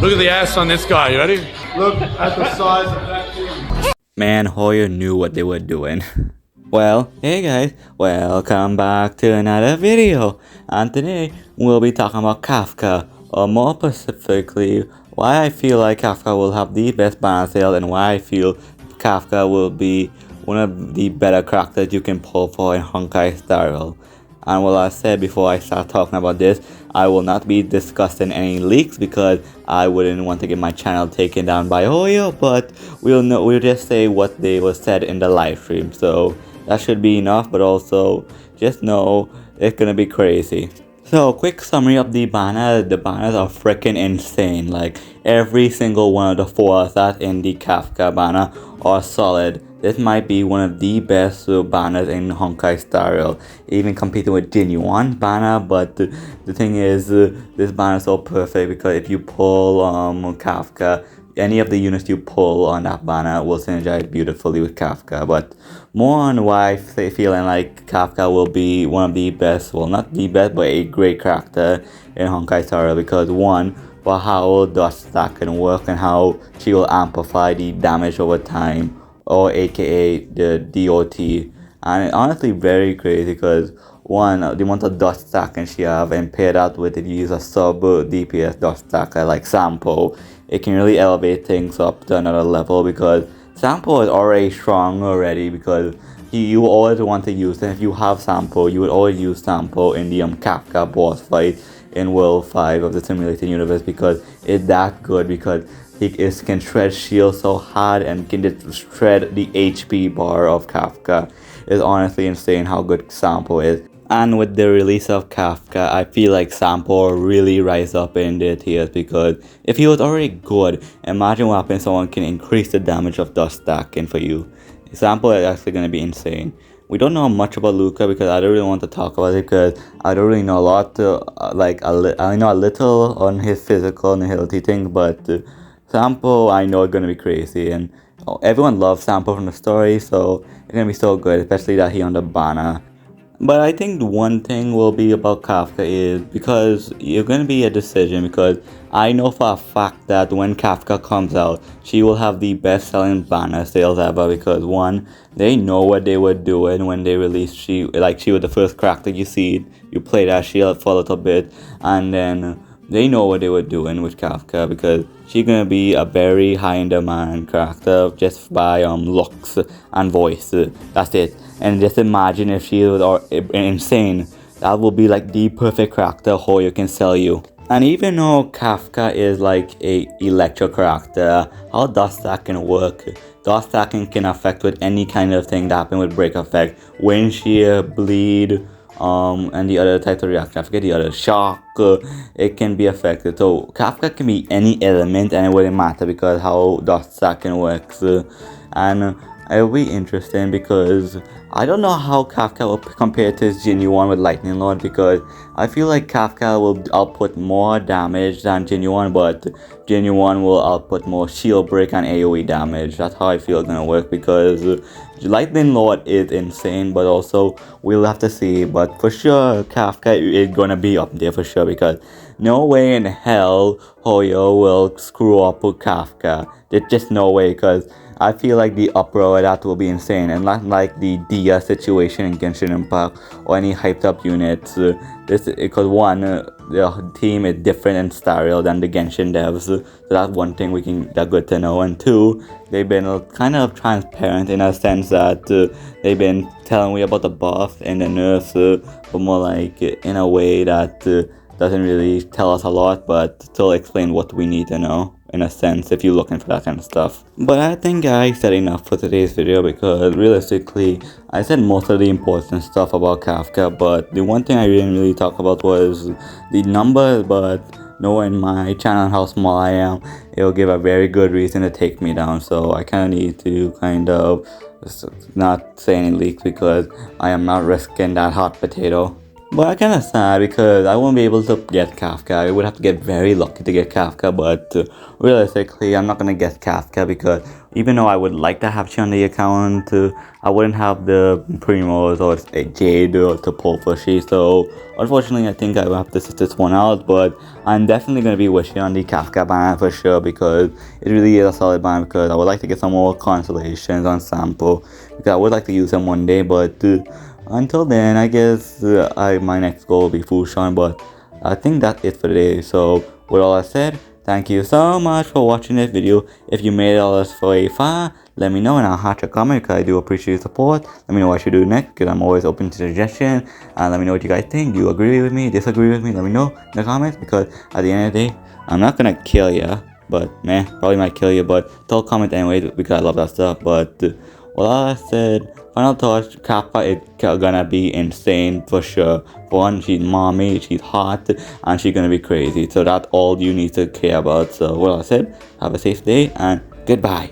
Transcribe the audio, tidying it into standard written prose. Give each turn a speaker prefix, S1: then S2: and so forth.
S1: Look at the ass on this guy, you ready? Look at the size of that thing.
S2: Man, Hoyer knew what they were doing. Well, hey guys, welcome back to another video. And today, we'll be talking about Kafka, or more specifically, why I feel like Kafka will have the best banner sale and why I feel Kafka will be one of the better characters you can pull for in Honkai Star Rail. And what I said before I start talking about this, I will not be discussing any leaks because I wouldn't want to get my channel taken down by Hoyo, but we'll just say what they were said in the live stream. So that should be enough, but also just know it's gonna be crazy. So quick summary of the banner. The banners are freaking insane. Like every single one of the four that's in the Kafka banner are solid. This might be one of the best banners in Honkai Star Rail, even competing with Genuine banner. But the thing is, this banner is so perfect because if you pull Kafka, any of the units you pull on that banner will synergize beautifully with Kafka. But more on why I'm feeling like Kafka will be one of the best, well not the best, but a great character in Honkai Star Rail because one, for how dodge stack can work and how she will amplify the damage over time, or aka the DOT. And honestly very crazy because one, the amount of dodge stack and she have, and pair that with if you use a sub DPS dodge stacker like Sampo, it can really elevate things up to another level because Sampo is already strong already because you always want to use it. If you have Sampo, you would always use Sampo in the Kafka boss fight in World 5 of the Simulated Universe because it's that good because can shred shield so hard and can just shred the HP bar of Kafka. It's honestly insane how good Sampo is. And with the release of Kafka, I feel like Sampo really rise up in their tiers because if he was already good, imagine what happens if someone can increase the damage of dust stacking for you. Sampo is actually going to be insane. We don't know much about Luca because I don't really want to talk about it because I don't really know a lot. I know a little on his physical and ability thing, but Sampo I know is gonna be crazy, and everyone loves Sampo from the story, so it's gonna be so good, especially that he on the banner. But I think the one thing will be about Kafka is because you're gonna be a decision because I know for a fact that when Kafka comes out, she will have the best selling banner sales ever because one, they know what they were doing when they released she was the first character you see, you play that shield for a little bit, and then they know what they were doing with Kafka because she's gonna be a very high in demand character just by looks and voice. That's it. And just imagine if she was insane. That will be like the perfect character Hoyo can sell you. And even though Kafka is like a electro character, how dust stacking work? Dust stacking can affect with any kind of thing that happen with break effect, wind shear, bleed, and the other types of reaction. I forget the other shock. It can be affected. So Kafka can be any element, and it wouldn't matter because how dust stacking works. And it'll be interesting because I don't know how Kafka will compare to his Genuine with Lightning Lord because I feel like Kafka will output more damage than Genuine, but Genuine will output more shield break and AoE damage. That's how I feel it's gonna work because Lightning Lord is insane, but also we'll have to see. But for sure, Kafka is gonna be up there for sure because no way in hell Hoyo will screw up with Kafka. There's just no way because I feel like the uproar that will be insane and not like the Dia situation in Genshin or any hyped up units. Because one, the team is different in Star Rail than the Genshin devs, so that's one thing that's good to know. And two, they've been kind of transparent in a sense that they've been telling me about the buff and the nerfs, but more like in a way that doesn't really tell us a lot, but still explain what we need to know in a sense if you're looking for that kind of stuff. But I think I said enough for today's video because realistically I said most of the important stuff about Kafka, but the one thing I didn't really talk about was the numbers. But knowing my channel and how small I am, it will give a very good reason to take me down, so I kind of need to kind of not say any leaks because I am not risking that hot potato. But I kind of sad because I won't be able to get Kafka. I would have to get very lucky to get Kafka, but realistically, I'm not gonna get Kafka because even though I would like to have you on the account, I wouldn't have the Primos or Jade to pull for she. So unfortunately, I think I will have to sit this one out. But I'm definitely gonna be wishing on the Kafka ban for sure because it really is a solid ban. Because I would like to get some more constellations on sample because I would like to use them one day, but. Until then, I guess my next goal will be Fushan, but I think that's it for today. So, with all that said, thank you so much for watching this video. If you made it all this way far, let me know and I'll hatch a comment because I do appreciate your support. Let me know what I should do next because I'm always open to suggestions. And let me know what you guys think. Do you agree with me? Disagree with me? Let me know in the comments because at the end of the day, I'm not gonna kill ya. But, man, probably might kill you. But don't comment anyway because I love that stuff. But, with all that said, final thoughts, Kappa is gonna be insane for sure. One, she's mommy, she's hot, and she's gonna be crazy. So that's all you need to care about. So what I said, have a safe day and goodbye.